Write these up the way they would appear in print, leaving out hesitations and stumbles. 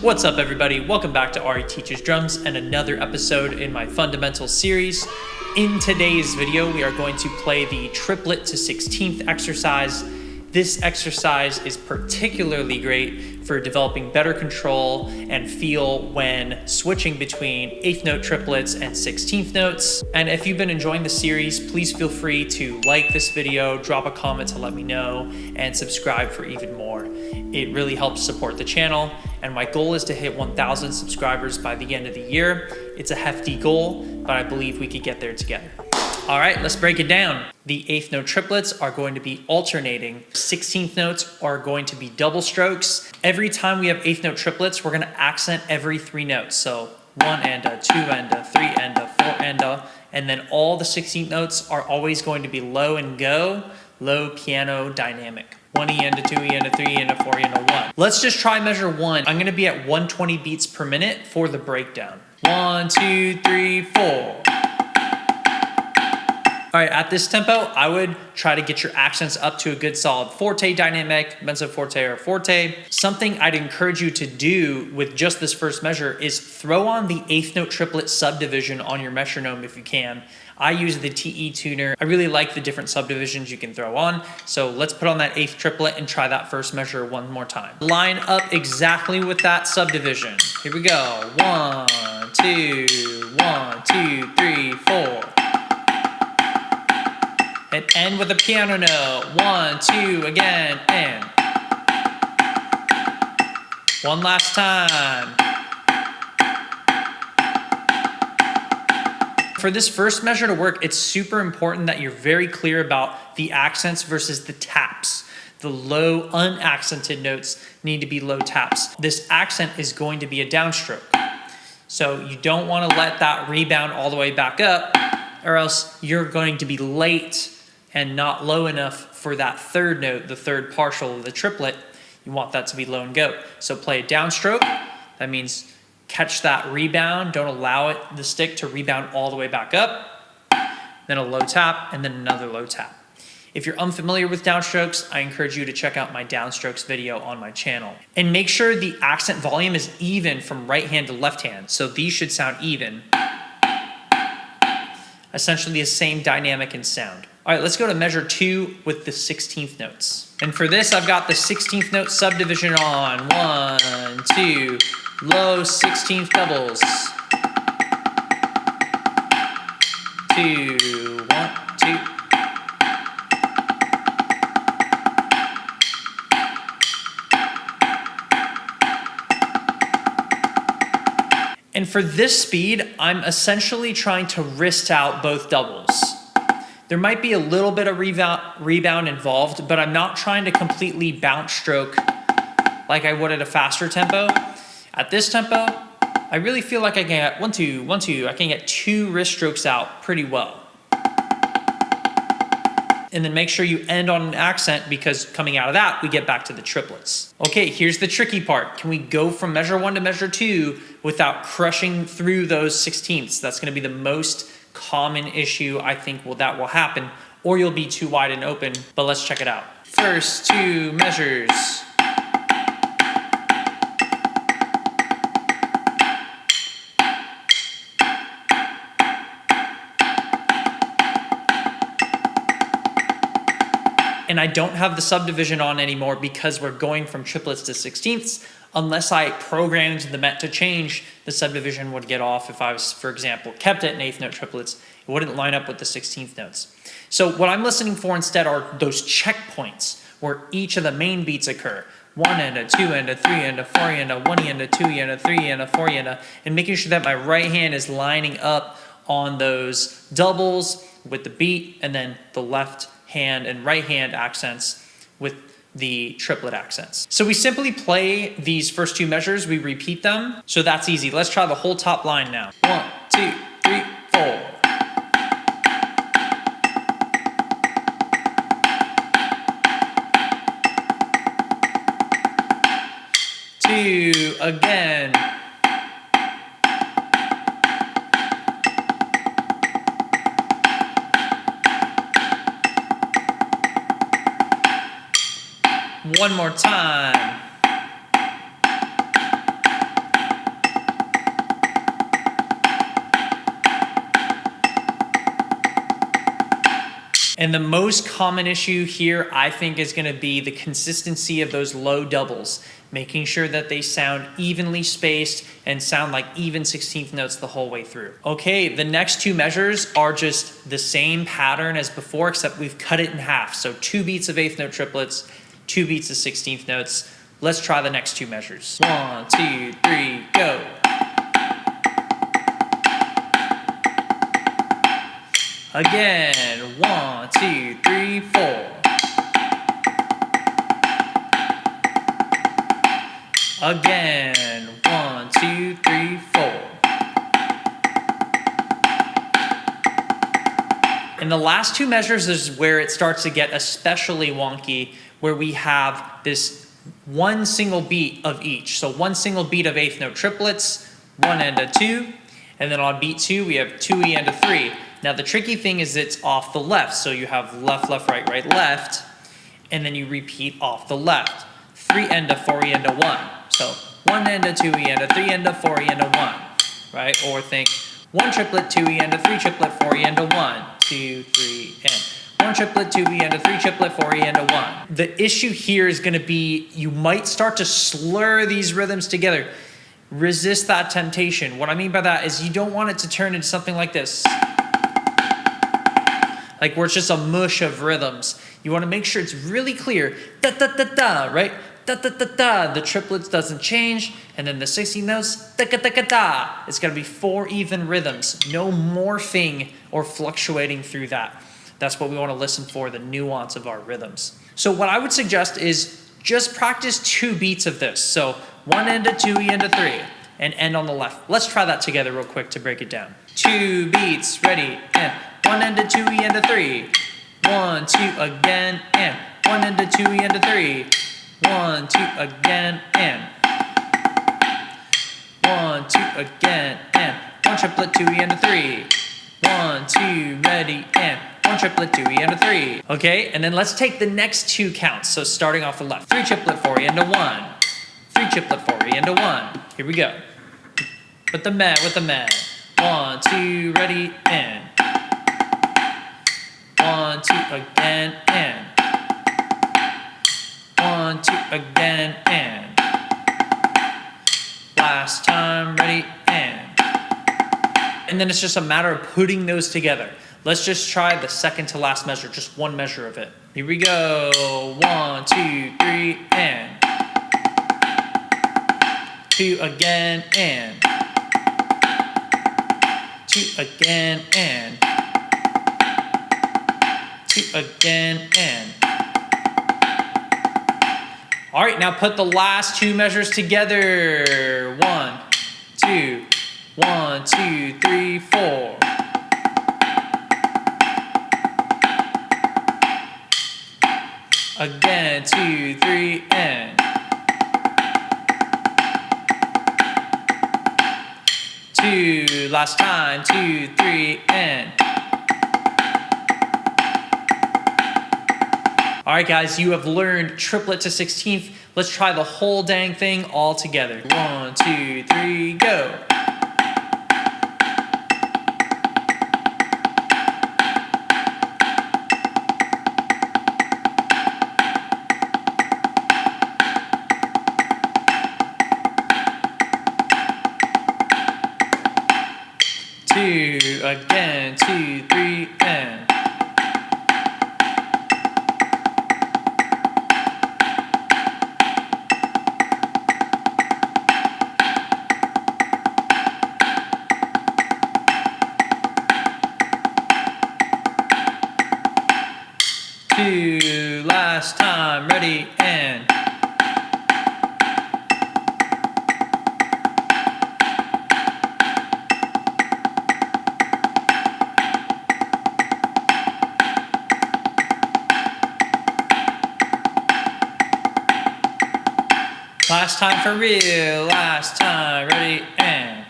What's up, everybody? Welcome back to Ari Teaches Drums and another episode in my Fundamentals series. In today's video, we are going to play the triplet to 16th exercise. This exercise is particularly great for developing better control and feel when switching between 8th note triplets and 16th notes. And if you've been enjoying the series, please feel free to like this video, drop a comment to let me know, and subscribe for even more. It really helps support the channel, and my goal is to hit 1,000 subscribers by the end of the year. It's a hefty goal, but I believe we could get there together. All right, let's break it down. The 8th note triplets are going to be alternating. 16th notes are going to be double strokes. Every time we have 8th note triplets, we're gonna accent every 3 notes. So 1 and a, 2 and a, 3 and a, 4 and a, and then all the 16th notes are always going to be low and go, low piano dynamic. 1 E and a, 2 E and a, 3 E and a, 4 E and a, 1. Let's just try measure 1. I'm gonna be at 120 beats per minute for the breakdown. 1, 2, 3, 4. All right, at this tempo, I would try to get your accents up to a good solid forte dynamic, mezzo forte or forte. Something I'd encourage you to do with just this first measure is throw on the 8th note triplet subdivision on your metronome if you can. I use the TE tuner. I really like the different subdivisions you can throw on. So let's put on that 8th triplet and try that first measure one more time. Line up exactly with that subdivision. Here we go. 1, 2, 1, 2, 3, 4. And end with a piano note. 1, 2, again, and. One last time. For this first measure to work, it's super important that you're very clear about the accents versus the taps. The low unaccented notes need to be low taps. This accent is going to be a downstroke. So you don't want to let that rebound all the way back up, or else you're going to be late and not low enough for that third note, the third partial of the triplet. You want that to be low and go. So play a downstroke. That means catch that rebound. Don't allow the stick to rebound all the way back up. Then a low tap, and then another low tap. If you're unfamiliar with downstrokes, I encourage you to check out my downstrokes video on my channel. And make sure the accent volume is even from right hand to left hand. So these should sound even. Essentially the same dynamic and sound. All right, let's go to measure 2 with the 16th notes. And for this, I've got the 16th note subdivision on. 1, 2, low 16th doubles. 2, 1, 2. And for this speed, I'm essentially trying to wrist out both doubles. There might be a little bit of rebound involved, but I'm not trying to completely bounce stroke like I would at a faster tempo. At this tempo, I really feel like I can get 1, 2, 1, 2. I can get 2 wrist strokes out pretty well. And then make sure you end on an accent, because coming out of that, we get back to the triplets. Okay, here's the tricky part. Can we go from measure 1 to measure 2 without crushing through those 16ths? That's gonna be the most common issue I think that will happen, or you'll be too wide and open, but let's check it out. First 2 measures. And I don't have the subdivision on anymore because we're going from triplets to 16ths. Unless I programmed the Met to change, the subdivision would get off. If I was, for example, kept it in 8th note triplets, it wouldn't line up with the 16th notes. So what I'm listening for instead are those checkpoints where each of the main beats occur. 1 and a, 2 and a, 3 and a, 4 and a, 1 and a, 2 and a, 3 and a, 4 and a, and making sure that my right hand is lining up on those doubles with the beat, and then the left hand and right hand accents with the triplet accents. So we simply play these first 2 measures, we repeat them. So that's easy. Let's try the whole top line now. 1, 2, 3, 4. Two, again. One more time. And the most common issue here, I think, is going to be the consistency of those low doubles, making sure that they sound evenly spaced and sound like even 16th notes the whole way through. Okay, the next two measures are just the same pattern as before, except we've cut it in half. So 2 beats of 8th note triplets, 2 beats of 16th notes. Let's try the next two measures. 1, 2, 3, go. Again, 1, 2, 3, 4. Again, 1, 2, 3, 4. And the last two measures is where it starts to get especially wonky, where we have this one single beat of each. So one single beat of 8th note triplets, 1 and a 2, and then on beat 2 we have 2E and a 3. Now the tricky thing is it's off the left, so you have left, left, right, right, left, and then you repeat off the left. 3 and a 4E and a 1. So 1 and a 2E and a 3 and a 4E and a 1, right? Or think 1 triplet, 2E and a 3 triplet, 4E and a 1, 2, 3, and 1 triplet, 2E and a 3 triplet, 4E and a 1. The issue here is going to be you might start to slur these rhythms together. Resist that temptation. What I mean by that is you don't want it to turn into something like this, like where it's just a mush of rhythms. You want to make sure it's really clear, da da da da, right? Da da da da. The triplets doesn't change, and then the 16 notes, da da da da da. It's going to be 4 even rhythms, no morphing or fluctuating through that. That's what we want to listen for, the nuance of our rhythms. So what I would suggest is just practice 2 beats of this. So 1 and a 2E and a 3, and end on the left. Let's try that together real quick to break it down. 2 beats, ready, and 1 and a 2E and a 3. 1, 2, again, and 1 and a 2E and a 3. 1, 2, again, and 1, 2, again, and 1 triplet, 2E and a 3. 1, 2, ready, and 1 triplet, 2E and a 3. Okay, and then let's take the next 2 counts. So starting off the left, 3 triplet, 4E and a 1. 3 triplet, 4E and a 1. Here we go. With the med, 1, 2, ready, and 1, 2, again, and 1, 2, again, and last time, ready, and then it's just a matter of putting those together. Let's just try the second to last measure, just one measure of it. Here we go. 1, 2, 3, and 2 again, and 2 again, and 2 again, and. All right, now put the last 2 measures together. 1, 2, 1, 2, 3, 4. Again, 2, 3, and 2. Last time, 2, 3, and. All right, guys, you have learned triplet to 16th. Let's try the whole dang thing all together. 1, 2, 3, go. Again, 2, 3, and. Last time, ready, and. Last time for real, last time, ready, and.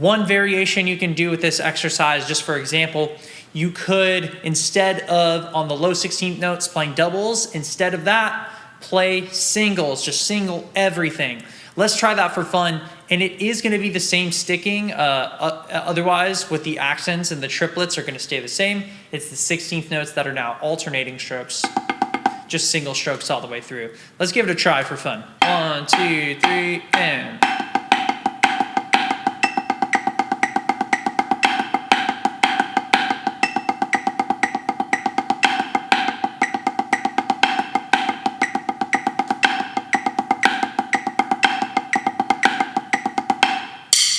One variation you can do with this exercise, just for example, you could, instead of on the low 16th notes playing doubles, instead of that, play singles, just single everything. Let's try that for fun. And it is going to be the same sticking. Otherwise, with the accents and the triplets are going to stay the same. It's the 16th notes that are now alternating strokes, just single strokes all the way through. Let's give it a try for fun. 1, 2, 3, and...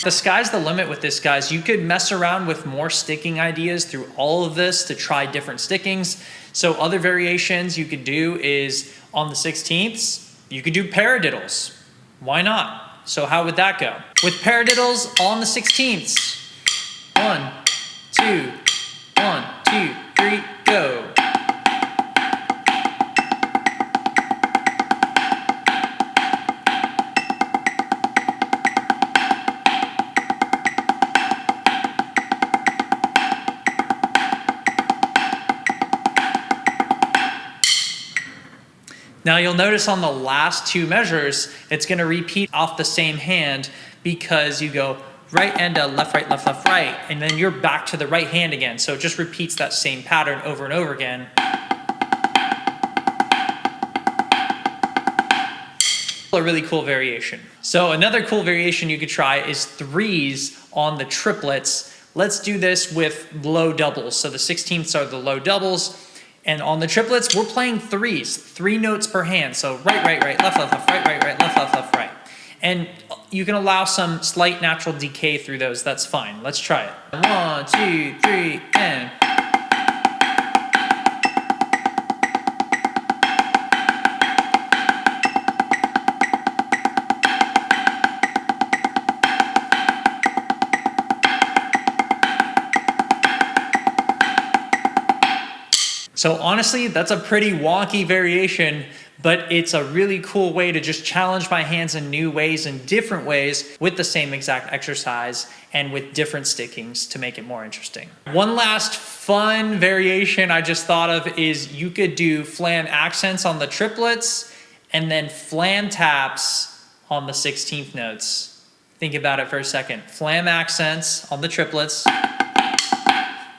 The sky's the limit with this, guys. You could mess around with more sticking ideas through all of this to try different stickings. So other variations you could do is on the 16ths, you could do paradiddles. Why not? So how would that go? With paradiddles on the 16ths. 1, 2, 1, 2, 3, go. Now you'll notice on the last two measures, it's going to repeat off the same hand because you go right and left, right, left, left, right, and then you're back to the right hand again. So it just repeats that same pattern over and over again. A really cool variation. So another cool variation you could try is threes on the triplets. Let's do this with low doubles. So the 16ths are the low doubles. And on the triplets, we're playing threes, 3 notes per hand. So right, right, right, left, left, left, right, right, right, left, left, left, right. And you can allow some slight natural decay through those. That's fine. Let's try it. 1, 2, 3, and... So honestly, that's a pretty wonky variation, but it's a really cool way to just challenge my hands in new ways and different ways with the same exact exercise and with different stickings to make it more interesting. One last fun variation I just thought of is you could do flam accents on the triplets and then flam taps on the 16th notes. Think about it for a second. Flam accents on the triplets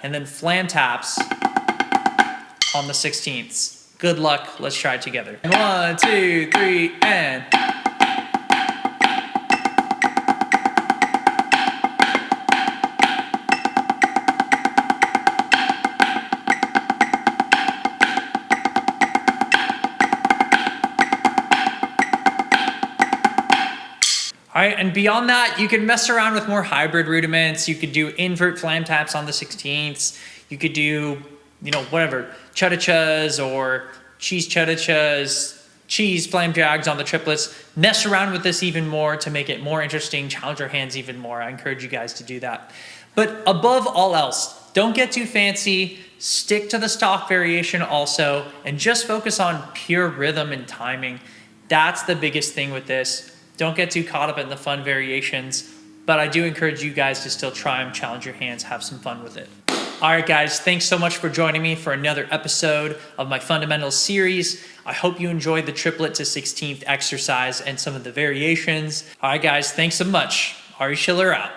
and then flam taps on the 16ths. Good luck. Let's try it together. 1, 2, 3, and... All right, and beyond that, you can mess around with more hybrid rudiments. You could do invert flam taps on the 16ths. You could do, whatever, cha-cha-chas or cheese cha-cha-chas, cheese flam jags on the triplets. Mess around with this even more to make it more interesting, challenge your hands even more. I encourage you guys to do that. But above all else, don't get too fancy, stick to the stock variation also, and just focus on pure rhythm and timing. That's the biggest thing with this. Don't get too caught up in the fun variations, but I do encourage you guys to still try them, challenge your hands, have some fun with it. All right, guys, thanks so much for joining me for another episode of my fundamentals series. I hope you enjoyed the triplet to 16th exercise and some of the variations. All right, guys, thanks so much. Ari Schiller out.